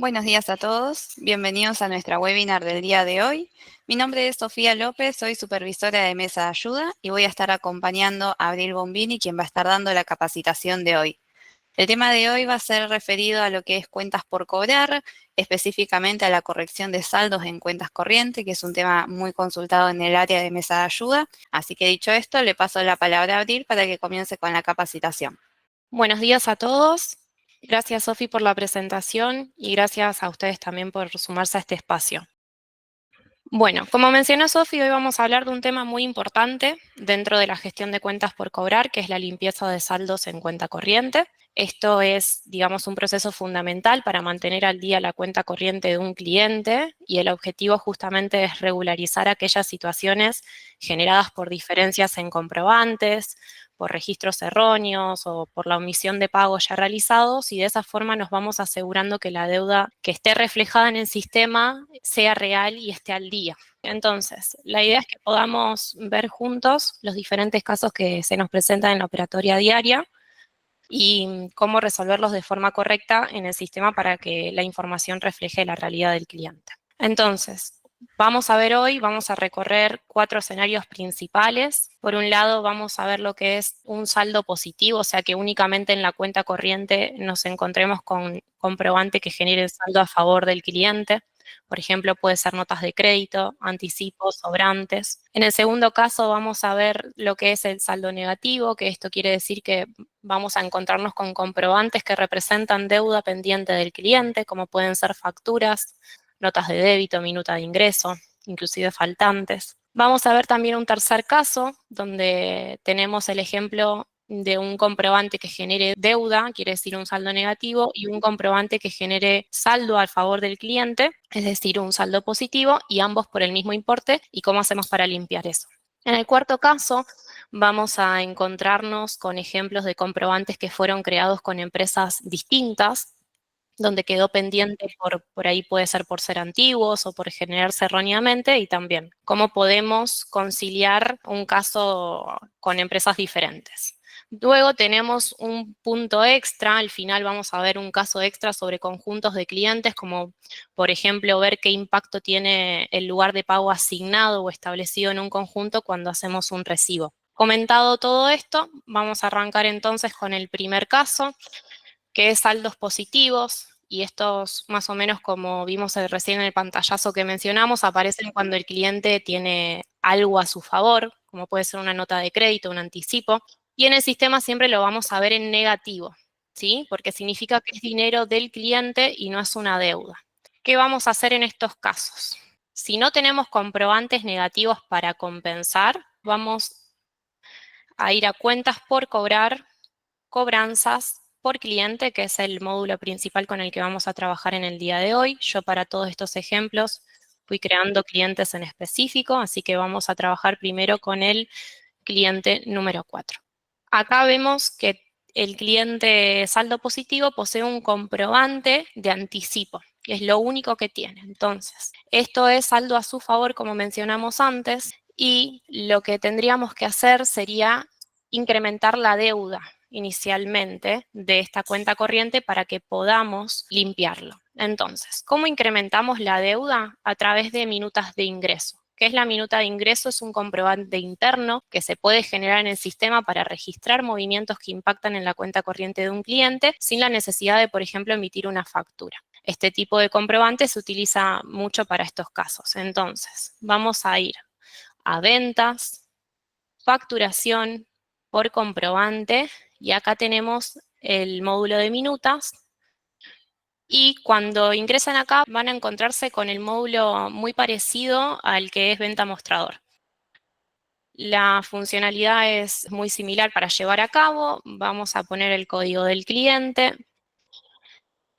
Buenos días a todos, bienvenidos a nuestra webinar del día de hoy. Mi nombre es Sofía López, soy supervisora de Mesa de Ayuda y voy a estar acompañando a Abril Bombini, quien va a estar dando la capacitación de hoy. El tema de hoy va a ser referido a lo que es cuentas por cobrar, específicamente a la corrección de saldos en cuentas corrientes, que es un tema muy consultado en el área de Mesa de Ayuda. Así que dicho esto, le paso la palabra a Abril para que comience con la capacitación. Buenos días a todos. Gracias, Sofi, por la presentación y gracias a ustedes también por sumarse a este espacio. Bueno, como mencionó Sofi, hoy vamos a hablar de un tema muy importante dentro de la gestión de cuentas por cobrar, que es la limpieza de saldos en cuenta corriente. Esto es, digamos, un proceso fundamental para mantener al día la cuenta corriente de un cliente y el objetivo justamente es regularizar aquellas situaciones generadas por diferencias en comprobantes, por registros erróneos o por la omisión de pagos ya realizados, y de esa forma nos vamos asegurando que la deuda que esté reflejada en el sistema sea real y esté al día. Entonces, la idea es que podamos ver juntos los diferentes casos que se nos presentan en la operatoria diaria y cómo resolverlos de forma correcta en el sistema para que la información refleje la realidad del cliente. Entonces, vamos a recorrer 4 escenarios principales. Por un lado, vamos a ver lo que es un saldo positivo, o sea que únicamente en la cuenta corriente nos encontremos con comprobante que genere saldo a favor del cliente. Por ejemplo, puede ser notas de crédito, anticipos, sobrantes. En el segundo caso vamos a ver lo que es el saldo negativo, que esto quiere decir que vamos a encontrarnos con comprobantes que representan deuda pendiente del cliente, como pueden ser facturas, notas de débito, minuta de ingreso, inclusive faltantes. Vamos a ver también un tercer caso, donde tenemos el ejemplo de un comprobante que genere deuda, quiere decir un saldo negativo, y un comprobante que genere saldo a favor del cliente, es decir, un saldo positivo, y ambos por el mismo importe, y cómo hacemos para limpiar eso. En el cuarto caso, vamos a encontrarnos con ejemplos de comprobantes que fueron creados con empresas distintas, donde quedó pendiente por ahí puede ser por ser antiguos o por generarse erróneamente, y también cómo podemos conciliar un caso con empresas diferentes. Luego tenemos un punto extra, al final vamos a ver un caso extra sobre conjuntos de clientes, como por ejemplo ver qué impacto tiene el lugar de pago asignado o establecido en un conjunto cuando hacemos un recibo. Comentado todo esto, vamos a arrancar entonces con el primer caso, que es saldos positivos, y estos más o menos como vimos recién en el pantallazo que mencionamos, aparecen cuando el cliente tiene algo a su favor, como puede ser una nota de crédito, un anticipo, y en el sistema siempre lo vamos a ver en negativo, ¿sí? Porque significa que es dinero del cliente y no es una deuda. ¿Qué vamos a hacer en estos casos? Si no tenemos comprobantes negativos para compensar, vamos a ir a cuentas por cobrar, cobranzas por cliente, que es el módulo principal con el que vamos a trabajar en el día de hoy. Yo para todos estos ejemplos fui creando clientes en específico, así que vamos a trabajar primero con el cliente número 4. Acá vemos que el cliente saldo positivo posee un comprobante de anticipo, que es lo único que tiene. Entonces, esto es saldo a su favor, como mencionamos antes, y lo que tendríamos que hacer sería incrementar la deuda inicialmente de esta cuenta corriente para que podamos limpiarlo. Entonces, ¿cómo incrementamos la deuda? A través de minutas de ingreso. ¿Qué es la minuta de ingreso? Es un comprobante interno que se puede generar en el sistema para registrar movimientos que impactan en la cuenta corriente de un cliente sin la necesidad de, por ejemplo, emitir una factura. Este tipo de comprobante se utiliza mucho para estos casos. Entonces, vamos a ir a ventas, facturación por comprobante, y acá tenemos el módulo de minutas. Y cuando ingresan acá van a encontrarse con el módulo muy parecido al que es venta mostrador. La funcionalidad es muy similar para llevar a cabo. Vamos a poner el código del cliente.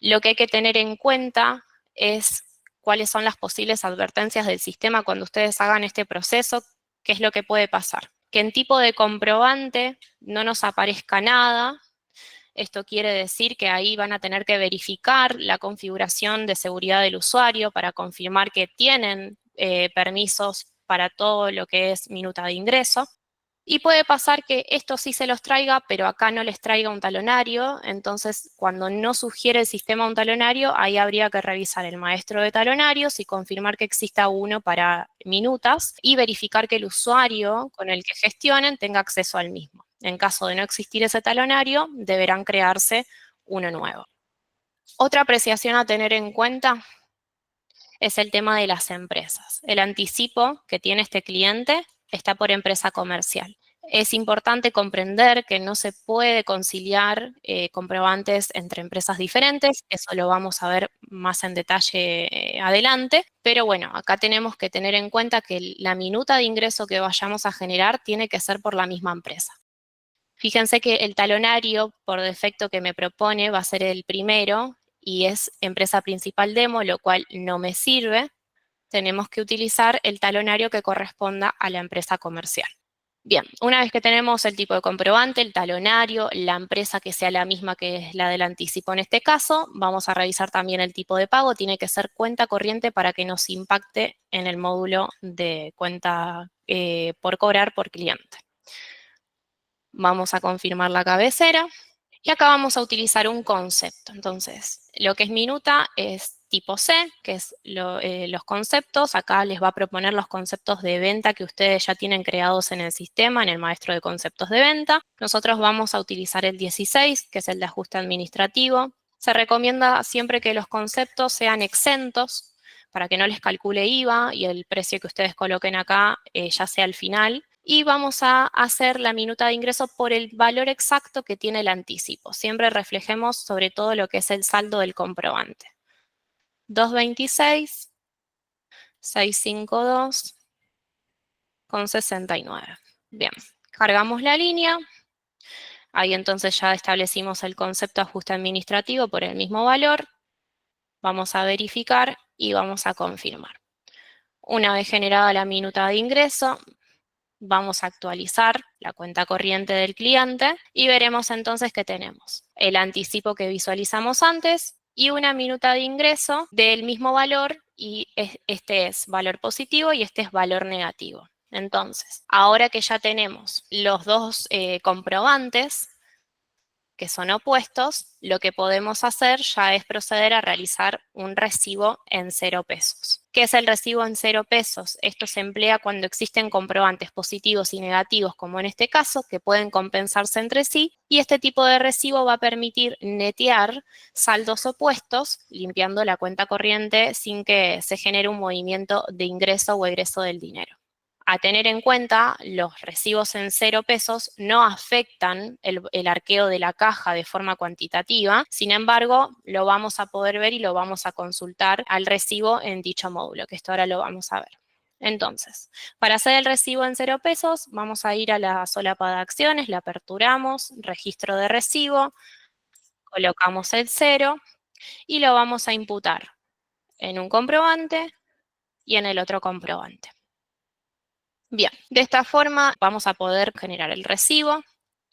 Lo que hay que tener en cuenta es cuáles son las posibles advertencias del sistema cuando ustedes hagan este proceso. ¿Qué es lo que puede pasar? Que en tipo de comprobante no nos aparezca nada. Esto quiere decir que ahí van a tener que verificar la configuración de seguridad del usuario para confirmar que tienen permisos para todo lo que es minuta de ingreso. Y puede pasar que esto sí se los traiga, pero acá no les traiga un talonario. Entonces, cuando no sugiere el sistema un talonario, ahí habría que revisar el maestro de talonarios y confirmar que exista uno para minutas y verificar que el usuario con el que gestionen tenga acceso al mismo. En caso de no existir ese talonario, deberán crearse uno nuevo. Otra apreciación a tener en cuenta es el tema de las empresas. El anticipo que tiene este cliente está por empresa comercial. Es importante comprender que no se puede conciliar comprobantes entre empresas diferentes, eso lo vamos a ver más en detalle adelante, pero bueno, acá tenemos que tener en cuenta que la minuta de ingreso que vayamos a generar tiene que ser por la misma empresa. Fíjense que el talonario por defecto que me propone va a ser el primero y es empresa principal demo, lo cual no me sirve. Tenemos que utilizar el talonario que corresponda a la empresa comercial. Bien, una vez que tenemos el tipo de comprobante, el talonario, la empresa que sea la misma que es la del anticipo en este caso, vamos a revisar también el tipo de pago. Tiene que ser cuenta corriente para que nos impacte en el módulo de cuenta por cobrar por cliente. Vamos a confirmar la cabecera. Y acá vamos a utilizar un concepto. Entonces, lo que es minuta es tipo C, que es los conceptos. Acá les va a proponer los conceptos de venta que ustedes ya tienen creados en el sistema, en el maestro de conceptos de venta. Nosotros vamos a utilizar el 16, que es el de ajuste administrativo. Se recomienda siempre que los conceptos sean exentos para que no les calcule IVA y el precio que ustedes coloquen acá ya sea al final. Y vamos a hacer la minuta de ingreso por el valor exacto que tiene el anticipo. Siempre reflejemos sobre todo lo que es el saldo del comprobante. 226.652,69. Bien, cargamos la línea. Ahí entonces ya establecimos el concepto de ajuste administrativo por el mismo valor. Vamos a verificar y vamos a confirmar. Una vez generada la minuta de ingreso, vamos a actualizar la cuenta corriente del cliente y veremos entonces que tenemos el anticipo que visualizamos antes y una minuta de ingreso del mismo valor y este es valor positivo y este es valor negativo. Entonces, ahora que ya tenemos los dos comprobantes, que son opuestos, lo que podemos hacer ya es proceder a realizar un recibo en 0 pesos. ¿Qué es el recibo en 0 pesos? Esto se emplea cuando existen comprobantes positivos y negativos, como en este caso, que pueden compensarse entre sí, y este tipo de recibo va a permitir netear saldos opuestos, limpiando la cuenta corriente sin que se genere un movimiento de ingreso o egreso del dinero. A tener en cuenta, los recibos en 0 pesos no afectan el arqueo de la caja de forma cuantitativa, sin embargo, lo vamos a poder ver y lo vamos a consultar al recibo en dicho módulo, que esto ahora lo vamos a ver. Entonces, para hacer el recibo en 0 pesos, vamos a ir a la solapa de acciones, la aperturamos, registro de recibo, colocamos el 0 y lo vamos a imputar en un comprobante y en el otro comprobante. Bien, de esta forma vamos a poder generar el recibo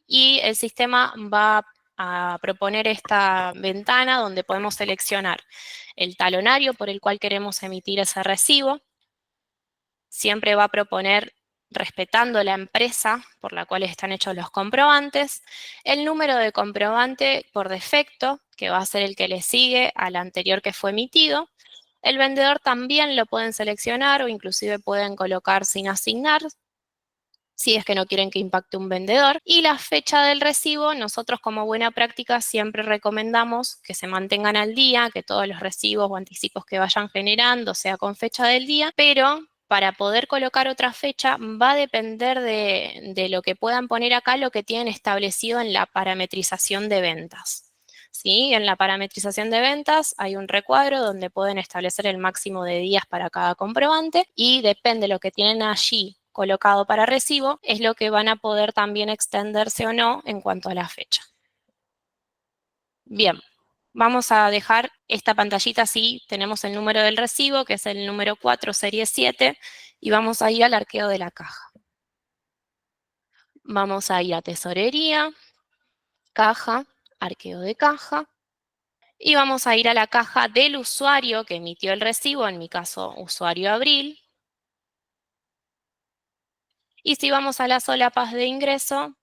y el sistema va a proponer esta ventana donde podemos seleccionar el talonario por el cual queremos emitir ese recibo. Siempre va a proponer, respetando la empresa por la cual están hechos los comprobantes, el número de comprobante por defecto, que va a ser el que le sigue al anterior que fue emitido. El vendedor también lo pueden seleccionar o inclusive pueden colocar sin asignar, si es que no quieren que impacte un vendedor. Y la fecha del recibo, nosotros como buena práctica siempre recomendamos que se mantengan al día, que todos los recibos o anticipos que vayan generando sea con fecha del día, pero para poder colocar otra fecha va a depender de lo que puedan poner acá, lo que tienen establecido en la parametrización de ventas. ¿Sí? En la parametrización de ventas hay un recuadro donde pueden establecer el máximo de días para cada comprobante y depende de lo que tienen allí colocado para recibo, es lo que van a poder también extenderse o no en cuanto a la fecha. Bien, vamos a dejar esta pantallita así, tenemos el número del recibo, que es el número 4, serie 7, y vamos a ir al arqueo de la caja. Vamos a ir a tesorería, caja, arqueo de caja, y vamos a ir a la caja del usuario que emitió el recibo, en mi caso, usuario Abril, Y si vamos a las solapas de ingreso,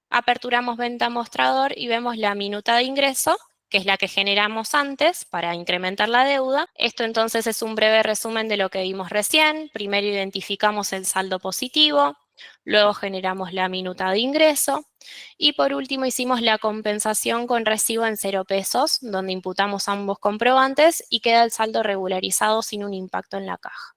aperturamos venta mostrador y vemos la minuta de ingreso, que es la que generamos antes para incrementar la deuda. Esto entonces es un breve resumen de lo que vimos recién. Primero identificamos el saldo positivo, luego generamos la minuta de ingreso y por último hicimos la compensación con recibo en 0 pesos, donde imputamos ambos comprobantes y queda el saldo regularizado sin un impacto en la caja.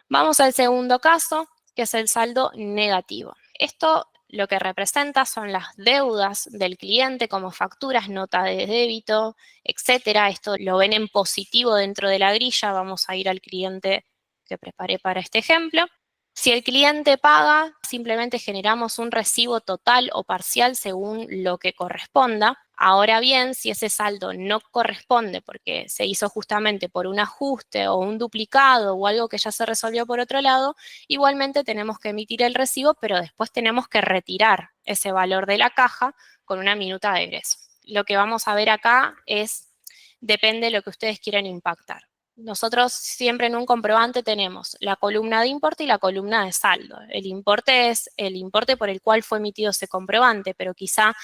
Vamos al segundo caso, que es el saldo negativo. Esto lo que representa son las deudas del cliente como facturas, nota de débito, etcétera. Esto lo ven en positivo dentro de la grilla. Vamos a ir al cliente que preparé para este ejemplo. Si el cliente paga, simplemente generamos un recibo total o parcial según lo que corresponda. Ahora bien, si ese saldo no corresponde porque se hizo justamente por un ajuste o un duplicado o algo que ya se resolvió por otro lado, igualmente tenemos que emitir el recibo, pero después tenemos que retirar ese valor de la caja con una minuta de egreso. Lo que vamos a ver acá depende de lo que ustedes quieran impactar. Nosotros siempre en un comprobante tenemos la columna de importe y la columna de saldo. El importe es el importe por el cual fue emitido ese comprobante, pero quizá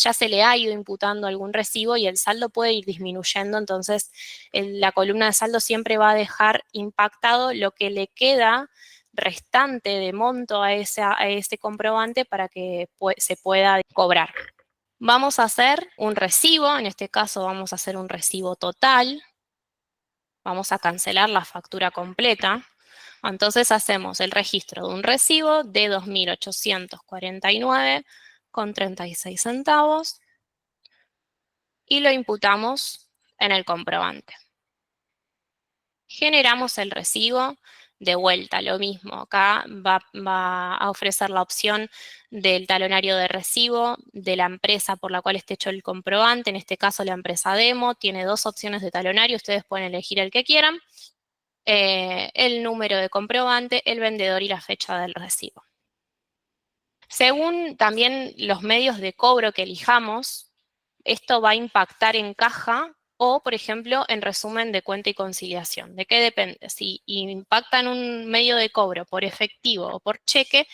ya se le ha ido imputando algún recibo y el saldo puede ir disminuyendo, entonces la columna de saldo siempre va a dejar impactado lo que le queda restante de monto a ese comprobante para que se pueda cobrar. Vamos a hacer un recibo, en este caso vamos a hacer un recibo total. Vamos a cancelar la factura completa. Entonces hacemos el registro de un recibo de 2.849,36 centavos y lo imputamos en el comprobante. Generamos el recibo, de vuelta lo mismo. Acá va a ofrecer la opción del talonario de recibo de la empresa por la cual esté hecho el comprobante, en este caso la empresa Demo, tiene 2 opciones de talonario, ustedes pueden elegir el que quieran. El número de comprobante, el vendedor y la fecha del recibo. Según también los medios de cobro que elijamos, esto va a impactar en caja o, por ejemplo, en resumen de cuenta y conciliación. ¿De qué depende? Si impacta en un medio de cobro por efectivo o por cheque,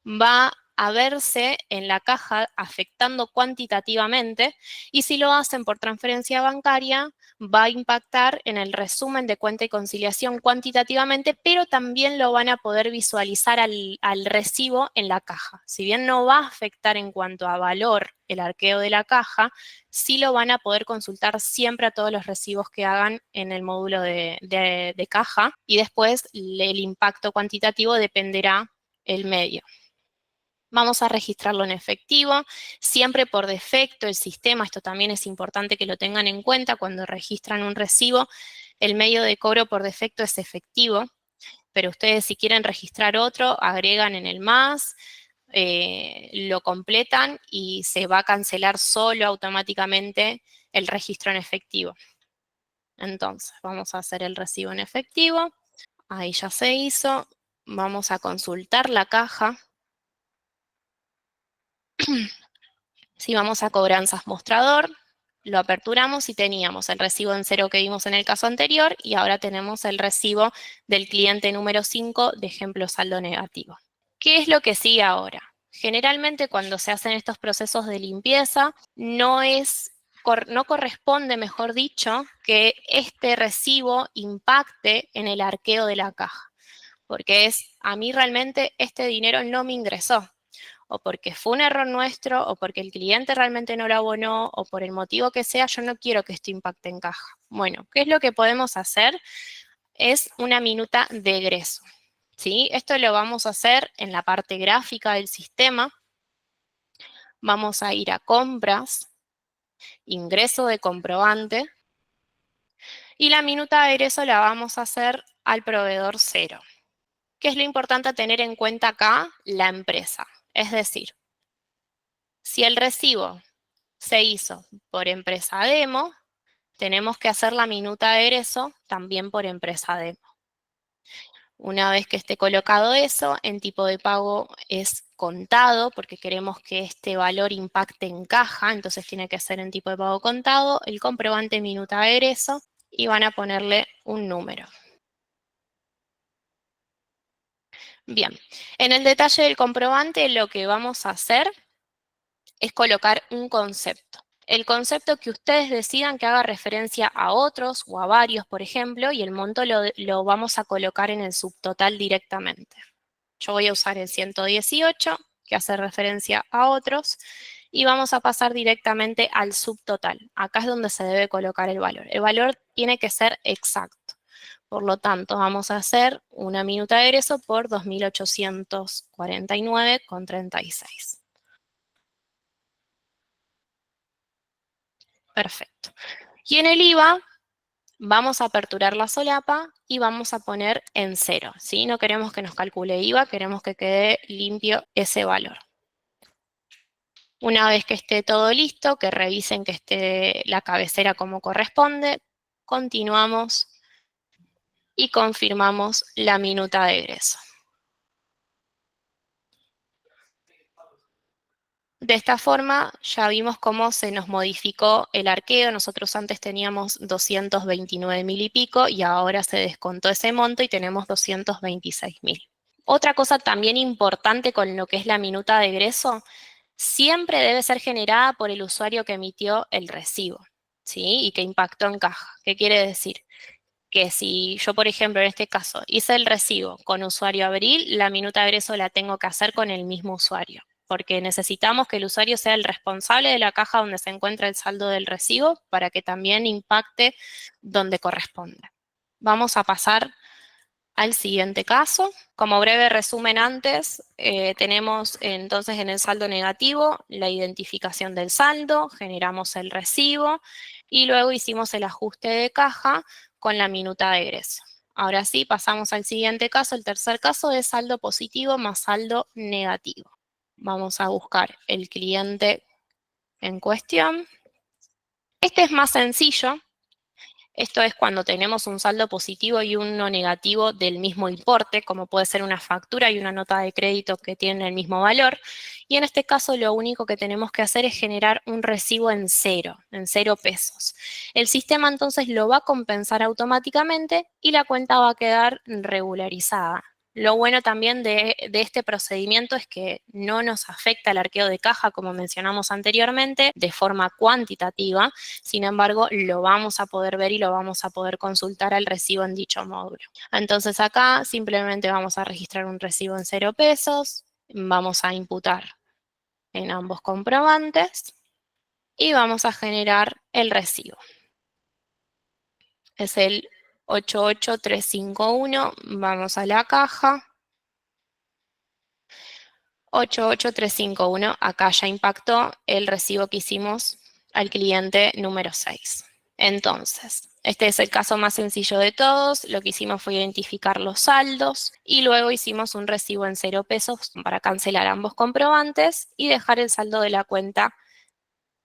va a verse en la caja afectando cuantitativamente y si lo hacen por transferencia bancaria, va a impactar en el resumen de cuenta y conciliación cuantitativamente, pero también lo van a poder visualizar al recibo en la caja. Si bien no va a afectar en cuanto a valor el arqueo de la caja, sí lo van a poder consultar siempre a todos los recibos que hagan en el módulo de caja y después el impacto cuantitativo dependerá el medio. Vamos a registrarlo en efectivo, siempre por defecto el sistema, esto también es importante que lo tengan en cuenta cuando registran un recibo, el medio de cobro por defecto es efectivo, pero ustedes si quieren registrar otro, agregan en el más, lo completan y se va a cancelar solo automáticamente el registro en efectivo. Entonces, vamos a hacer el recibo en efectivo, ahí ya se hizo, vamos a consultar la caja. Si vamos a cobranzas mostrador, lo aperturamos y teníamos el recibo en cero que vimos en el caso anterior y ahora tenemos el recibo del cliente número 5 de ejemplo saldo negativo. ¿Qué es lo que sigue ahora? Generalmente cuando se hacen estos procesos de limpieza no corresponde, mejor dicho, que este recibo impacte en el arqueo de la caja, porque a mí realmente este dinero no me ingresó, o porque fue un error nuestro, o porque el cliente realmente no lo abonó, o por el motivo que sea, yo no quiero que esto impacte en caja. Bueno, ¿qué es lo que podemos hacer? Es una minuta de egreso, ¿sí? Esto lo vamos a hacer en la parte gráfica del sistema. Vamos a ir a compras, ingreso de comprobante, y la minuta de egreso la vamos a hacer al proveedor 0. ¿Qué es lo importante a tener en cuenta acá? La empresa. Es decir, si el recibo se hizo por empresa Demo, tenemos que hacer la minuta de egreso también por empresa Demo. Una vez que esté colocado eso, en tipo de pago es contado, porque queremos que este valor impacte en caja, entonces tiene que ser en tipo de pago contado, el comprobante minuta de egreso, y van a ponerle un número. Bien, en el detalle del comprobante lo que vamos a hacer es colocar un concepto. El concepto que ustedes decidan que haga referencia a otros o a varios, por ejemplo, y el monto lo vamos a colocar en el subtotal directamente. Yo voy a usar el 118, que hace referencia a otros, y vamos a pasar directamente al subtotal. Acá es donde se debe colocar el valor. El valor tiene que ser exacto. Por lo tanto, vamos a hacer una minuta de egreso por 2.849,36. Perfecto. Y en el IVA vamos a aperturar la solapa y vamos a poner en 0, ¿sí? No queremos que nos calcule IVA, queremos que quede limpio ese valor. Una vez que esté todo listo, que revisen que esté la cabecera como corresponde, continuamos y confirmamos la minuta de egreso. De esta forma ya vimos cómo se nos modificó el arqueo. Nosotros antes teníamos 229.000 y pico y ahora se descontó ese monto y tenemos 226.000. Otra cosa también importante con lo que es la minuta de egreso, siempre debe ser generada por el usuario que emitió el recibo, ¿sí? Y que impactó en caja. ¿Qué quiere decir? Que si yo, por ejemplo, en este caso, hice el recibo con usuario Abril, la minuta de egreso la tengo que hacer con el mismo usuario, porque necesitamos que el usuario sea el responsable de la caja donde se encuentra el saldo del recibo para que también impacte donde corresponde. Vamos a pasar al siguiente caso. Como breve resumen antes, tenemos entonces en el saldo negativo la identificación del saldo, generamos el recibo y luego hicimos el ajuste de caja con la minuta de egreso. Ahora sí, pasamos al siguiente caso. El tercer caso es saldo positivo más saldo negativo. Vamos a buscar el cliente en cuestión. Este es más sencillo. Esto es cuando tenemos un saldo positivo y uno negativo del mismo importe, como puede ser una factura y una nota de crédito que tienen el mismo valor. Y en este caso lo único que tenemos que hacer es generar un recibo en 0 pesos. El sistema entonces lo va a compensar automáticamente y la cuenta va a quedar regularizada. Lo bueno también de este procedimiento es que no nos afecta el arqueo de caja, como mencionamos anteriormente, de forma cuantitativa. Sin embargo, lo vamos a poder ver y lo vamos a poder consultar al recibo en dicho módulo. Entonces acá simplemente vamos a registrar un recibo en 0 pesos, vamos a imputar en ambos comprobantes y vamos a generar el recibo. Es el 88351, vamos a la caja. 88351, acá ya impactó el recibo que hicimos al cliente número 6. Entonces, este es el caso más sencillo de todos. Lo que hicimos fue identificar los saldos y luego hicimos un recibo en 0 pesos para cancelar ambos comprobantes y dejar el saldo de la cuenta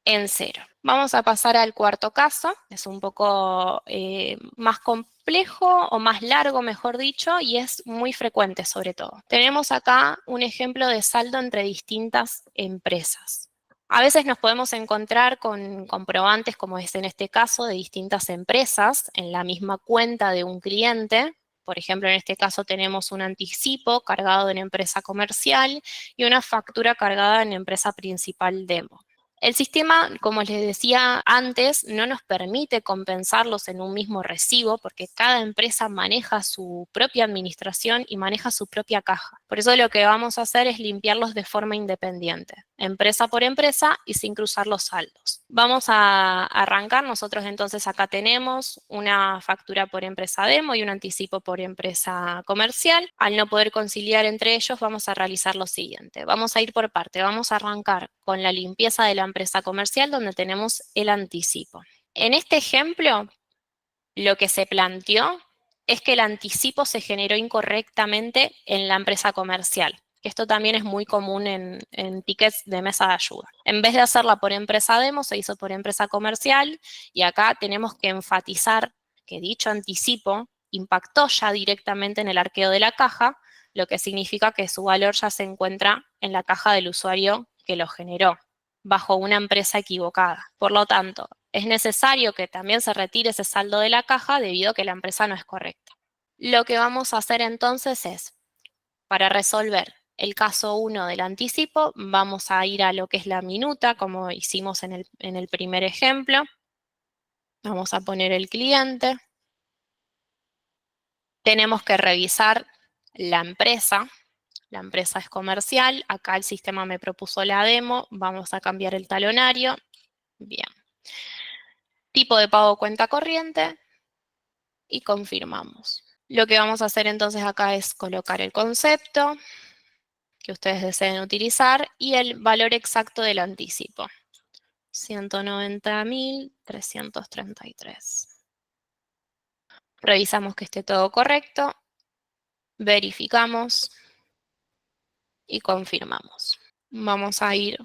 en 0. Vamos a pasar al cuarto caso. Es un poco más complejo o más largo, mejor dicho, y es muy frecuente sobre todo. Tenemos acá un ejemplo de saldo entre distintas empresas. A veces nos podemos encontrar con comprobantes, como es en este caso, de distintas empresas en la misma cuenta de un cliente. Por ejemplo, en este caso tenemos un anticipo cargado en empresa comercial y una factura cargada en empresa principal demo. El sistema, como les decía antes, no nos permite compensarlos en un mismo recibo porque cada empresa maneja su propia administración y maneja su propia caja. Por eso lo que vamos a hacer es limpiarlos de forma independiente, empresa por empresa y sin cruzar los saldos. Vamos a arrancar. Nosotros entonces acá tenemos una factura por empresa demo y un anticipo por empresa comercial. Al no poder conciliar entre ellos, vamos a realizar lo siguiente. Vamos a ir por parte. Vamos a arrancar con la limpieza de la empresa comercial donde tenemos el anticipo. En este ejemplo, lo que se planteó es que el anticipo se generó incorrectamente en la empresa comercial. Esto también es muy común en tickets de mesa de ayuda. En vez de hacerla por empresa demo, se hizo por empresa comercial y acá tenemos que enfatizar que dicho anticipo impactó ya directamente en el arqueo de la caja, lo que significa que su valor ya se encuentra en la caja del usuario que lo generó, bajo una empresa equivocada. Por lo tanto, es necesario que también se retire ese saldo de la caja debido a que la empresa no es correcta. Lo que vamos a hacer entonces es para resolver el caso 1 del anticipo, vamos a ir a lo que es la minuta, como hicimos en el primer ejemplo. Vamos a poner el cliente. Tenemos que revisar la empresa. La empresa es comercial. Acá el sistema me propuso la demo. Vamos a cambiar el talonario. Bien. Tipo de pago cuenta corriente. Y confirmamos. Lo que vamos a hacer entonces acá es colocar el concepto que ustedes deseen utilizar y el valor exacto del anticipo. 190.333. Revisamos que esté todo correcto, verificamos y confirmamos. Vamos a ir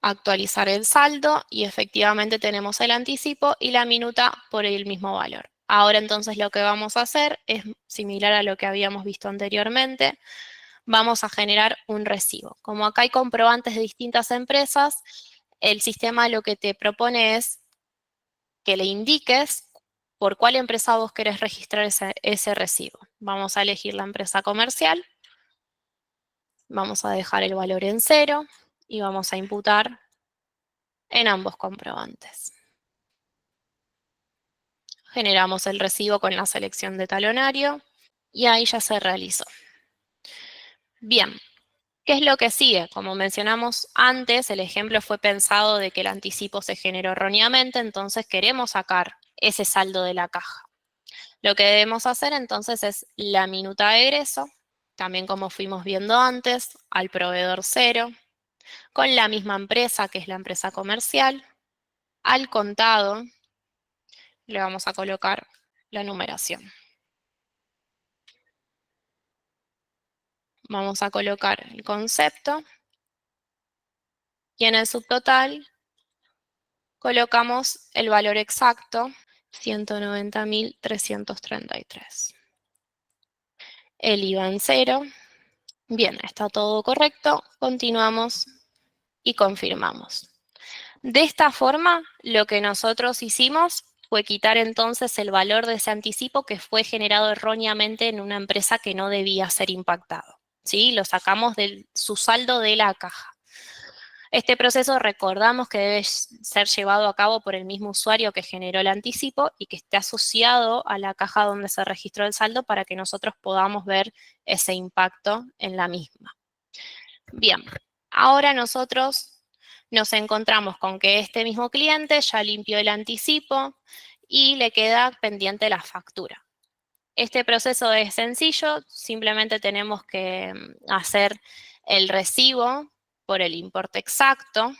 a actualizar el saldo y efectivamente tenemos el anticipo y la minuta por el mismo valor. Ahora entonces lo que vamos a hacer es similar a lo que habíamos visto anteriormente. Vamos a generar un recibo. Como acá hay comprobantes de distintas empresas, el sistema lo que te propone es que le indiques por cuál empresa vos querés registrar ese recibo. Vamos a elegir la empresa comercial, vamos a dejar el valor en 0 y vamos a imputar en ambos comprobantes. Generamos el recibo con la selección de talonario y ahí ya se realizó. Bien, ¿qué es lo que sigue? Como mencionamos antes, el ejemplo fue pensado de que el anticipo se generó erróneamente, entonces queremos sacar ese saldo de la caja. Lo que debemos hacer entonces es la minuta de egreso, también como fuimos viendo antes, al proveedor 0, con la misma empresa que es la empresa comercial, al contado le vamos a colocar la numeración. Vamos a colocar el concepto y en el subtotal colocamos el valor exacto, 190.333. El IVA en 0. Bien, está todo correcto. Continuamos y confirmamos. De esta forma, lo que nosotros hicimos fue quitar entonces el valor de ese anticipo que fue generado erróneamente en una empresa que no debía ser impactado. ¿Sí? Lo sacamos de su saldo de la caja. Este proceso recordamos que debe ser llevado a cabo por el mismo usuario que generó el anticipo y que esté asociado a la caja donde se registró el saldo para que nosotros podamos ver ese impacto en la misma. Bien, ahora nosotros nos encontramos con que este mismo cliente ya limpió el anticipo y le queda pendiente la factura. Este proceso es sencillo, simplemente tenemos que hacer el recibo por el importe exacto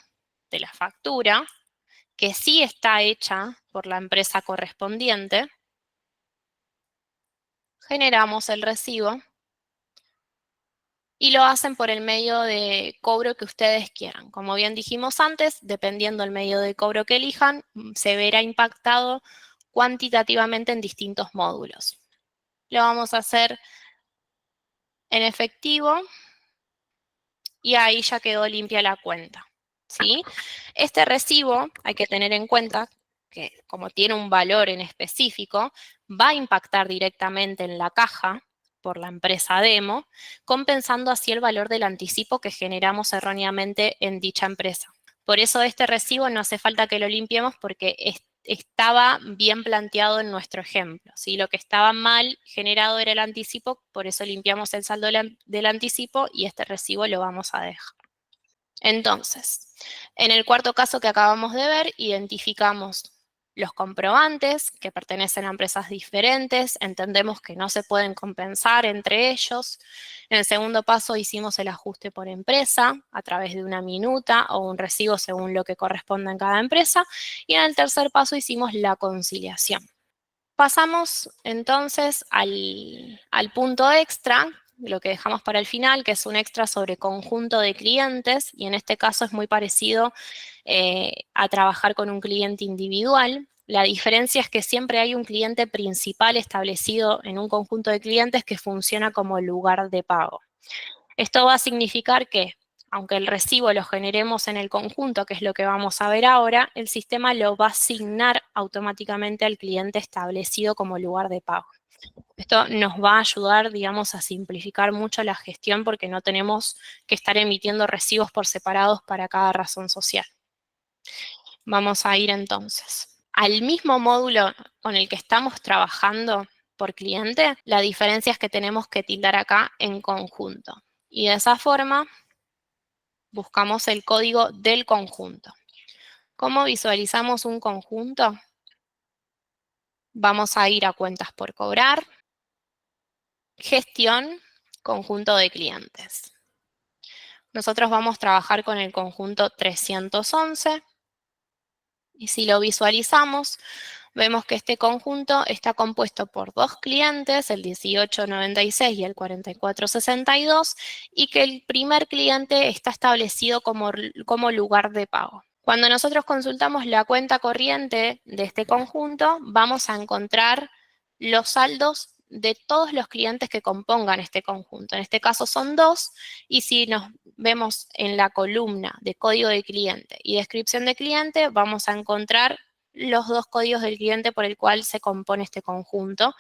de la factura, que sí está hecha por la empresa correspondiente. Generamos el recibo y lo hacen por el medio de cobro que ustedes quieran. Como bien dijimos antes, dependiendo del medio de cobro que elijan, se verá impactado cuantitativamente en distintos módulos. Lo vamos a hacer en efectivo y ahí ya quedó limpia la cuenta, ¿sí? Este recibo hay que tener en cuenta que como tiene un valor en específico, va a impactar directamente en la caja por la empresa demo, compensando así el valor del anticipo que generamos erróneamente en dicha empresa. Por eso este recibo no hace falta que lo limpiemos porque estaba bien planteado en nuestro ejemplo, ¿sí? Lo que estaba mal generado era el anticipo, por eso limpiamos el saldo del anticipo y este recibo lo vamos a dejar. Entonces, en el cuarto caso que acabamos de ver, identificamos los comprobantes que pertenecen a empresas diferentes, entendemos que no se pueden compensar entre ellos. En el segundo paso hicimos el ajuste por empresa a través de una minuta o un recibo según lo que corresponda en cada empresa. Y en el tercer paso hicimos la conciliación. Pasamos entonces al punto extra, lo que dejamos para el final, que es un extra sobre conjunto de clientes, y en este caso es muy parecido a trabajar con un cliente individual. La diferencia es que siempre hay un cliente principal establecido en un conjunto de clientes que funciona como lugar de pago. Esto va a significar que, aunque el recibo lo generemos en el conjunto, que es lo que vamos a ver ahora, el sistema lo va a asignar automáticamente al cliente establecido como lugar de pago. Esto nos va a ayudar, digamos, a simplificar mucho la gestión porque no tenemos que estar emitiendo recibos por separados para cada razón social. Vamos a ir entonces al mismo módulo con el que estamos trabajando por cliente. La diferencia es que tenemos que tildar acá en conjunto. Y de esa forma buscamos el código del conjunto. ¿Cómo visualizamos un conjunto? Vamos a ir a cuentas por cobrar, gestión, conjunto de clientes. Nosotros vamos a trabajar con el conjunto 311 y si lo visualizamos, vemos que este conjunto está compuesto por dos clientes, el 1896 y el 4462, y que el primer cliente está establecido como lugar de pago. Cuando nosotros consultamos la cuenta corriente de este conjunto, vamos a encontrar los saldos de todos los clientes que compongan este conjunto. En este caso son dos, y si nos vemos en la columna de código de cliente y descripción de cliente, vamos a encontrar los dos códigos del cliente por el cual se compone este conjunto,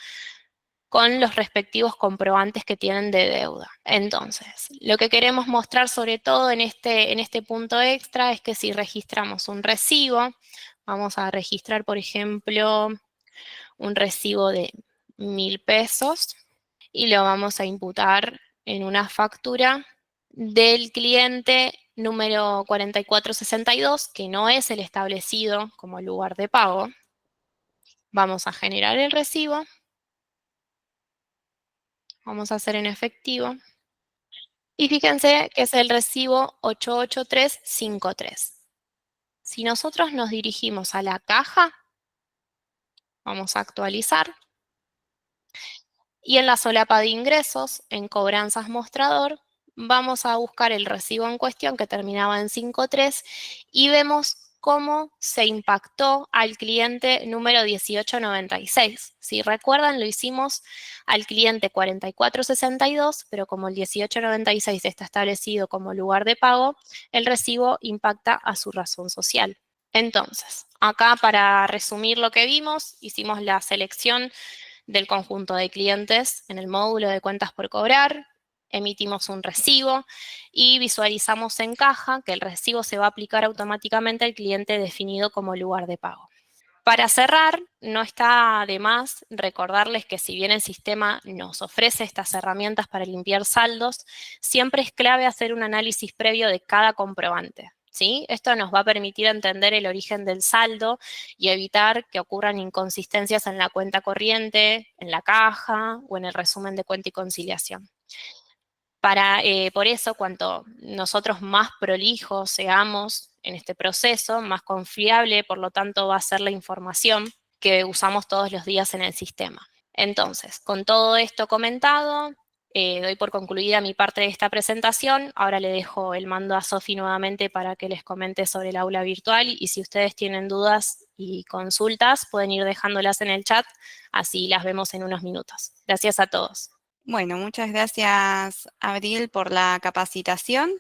con los respectivos comprobantes que tienen de deuda. Entonces, lo que queremos mostrar sobre todo en este punto extra es que si registramos un recibo, vamos a registrar, por ejemplo, un recibo de 1.000 pesos y lo vamos a imputar en una factura del cliente número 4462, que no es el establecido como lugar de pago. Vamos a generar el recibo. Vamos a hacer en efectivo. Y fíjense que es el recibo 88353. Si nosotros nos dirigimos a la caja, vamos a actualizar. Y en la solapa de ingresos, en cobranzas mostrador, vamos a buscar el recibo en cuestión que terminaba en 53 y vemos cómo se impactó al cliente número 1896. Si recuerdan, lo hicimos al cliente 4462, pero como el 1896 está establecido como lugar de pago, el recibo impacta a su razón social. Entonces, acá para resumir lo que vimos, hicimos la selección del conjunto de clientes en el módulo de cuentas por cobrar, emitimos un recibo y visualizamos en caja que el recibo se va a aplicar automáticamente al cliente definido como lugar de pago. Para cerrar, no está de más recordarles que si bien el sistema nos ofrece estas herramientas para limpiar saldos, siempre es clave hacer un análisis previo de cada comprobante. ¿Sí? Esto nos va a permitir entender el origen del saldo y evitar que ocurran inconsistencias en la cuenta corriente, en la caja o en el resumen de cuenta y conciliación. Por eso, cuanto nosotros más prolijos seamos en este proceso, más confiable, por lo tanto, va a ser la información que usamos todos los días en el sistema. Entonces, con todo esto comentado, doy por concluida mi parte de esta presentación. Ahora le dejo el mando a Sofi nuevamente para que les comente sobre el aula virtual y si ustedes tienen dudas y consultas, pueden ir dejándolas en el chat, así las vemos en unos minutos. Gracias a todos. Bueno, muchas gracias, Abril, por la capacitación.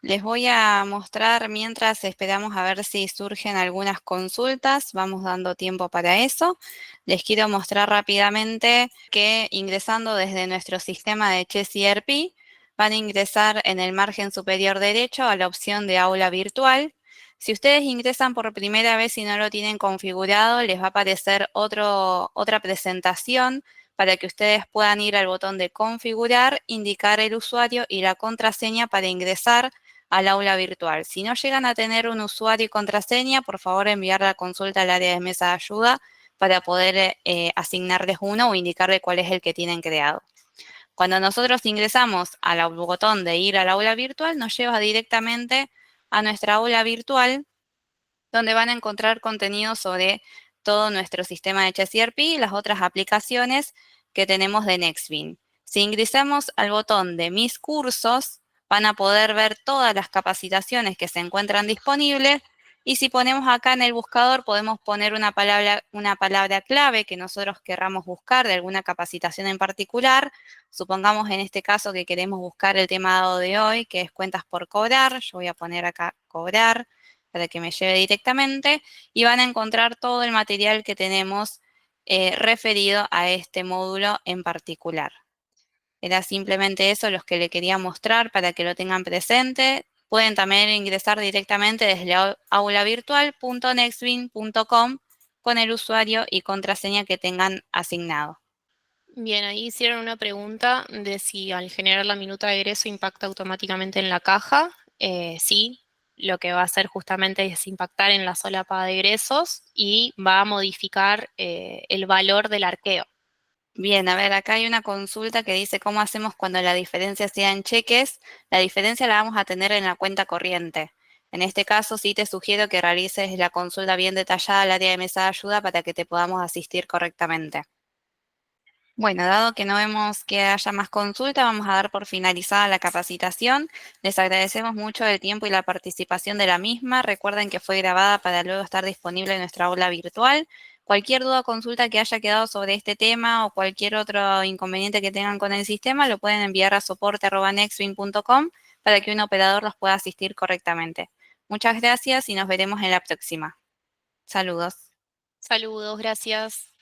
Les voy a mostrar mientras esperamos a ver si surgen algunas consultas. Vamos dando tiempo para eso. Les quiero mostrar rápidamente que ingresando desde nuestro sistema de Chess ERP, van a ingresar en el margen superior derecho a la opción de aula virtual. Si ustedes ingresan por primera vez y no lo tienen configurado, les va a aparecer otra presentación para que ustedes puedan ir al botón de configurar, indicar el usuario y la contraseña para ingresar al aula virtual. Si no llegan a tener un usuario y contraseña, por favor enviar la consulta al área de mesa de ayuda para poder asignarles uno o indicarle cuál es el que tienen creado. Cuando nosotros ingresamos al botón de ir al aula virtual, nos lleva directamente a nuestra aula virtual, donde van a encontrar contenido sobre todo nuestro sistema de Chess ERP y las otras aplicaciones que tenemos de Nextbeam. Si ingresamos al botón de Mis cursos, van a poder ver todas las capacitaciones que se encuentran disponibles y si ponemos acá en el buscador podemos poner una palabra clave que nosotros querramos buscar de alguna capacitación en particular. Supongamos en este caso que queremos buscar el tema dado de hoy, que es cuentas por cobrar. Yo voy a poner acá cobrar para que me lleve directamente y van a encontrar todo el material que tenemos referido a este módulo en particular. Era simplemente eso los que le quería mostrar para que lo tengan presente. Pueden también ingresar directamente desde aulavirtual.nextbeam.com con el usuario y contraseña que tengan asignado. Bien, ahí hicieron una pregunta de si al generar la minuta de egreso impacta automáticamente en la caja. Sí, lo que va a hacer justamente es impactar en la solapa de egresos y va a modificar el valor del arqueo. Bien, a ver, acá hay una consulta que dice cómo hacemos cuando la diferencia sea en cheques. La diferencia la vamos a tener en la cuenta corriente. En este caso, sí te sugiero que realices la consulta bien detallada al área de mesa de ayuda para que te podamos asistir correctamente. Bueno, dado que no vemos que haya más consulta, vamos a dar por finalizada la capacitación. Les agradecemos mucho el tiempo y la participación de la misma. Recuerden que fue grabada para luego estar disponible en nuestra aula virtual. Cualquier duda o consulta que haya quedado sobre este tema o cualquier otro inconveniente que tengan con el sistema, lo pueden enviar a soporte@nextbeam.com para que un operador los pueda asistir correctamente. Muchas gracias y nos veremos en la próxima. Saludos. Saludos, gracias.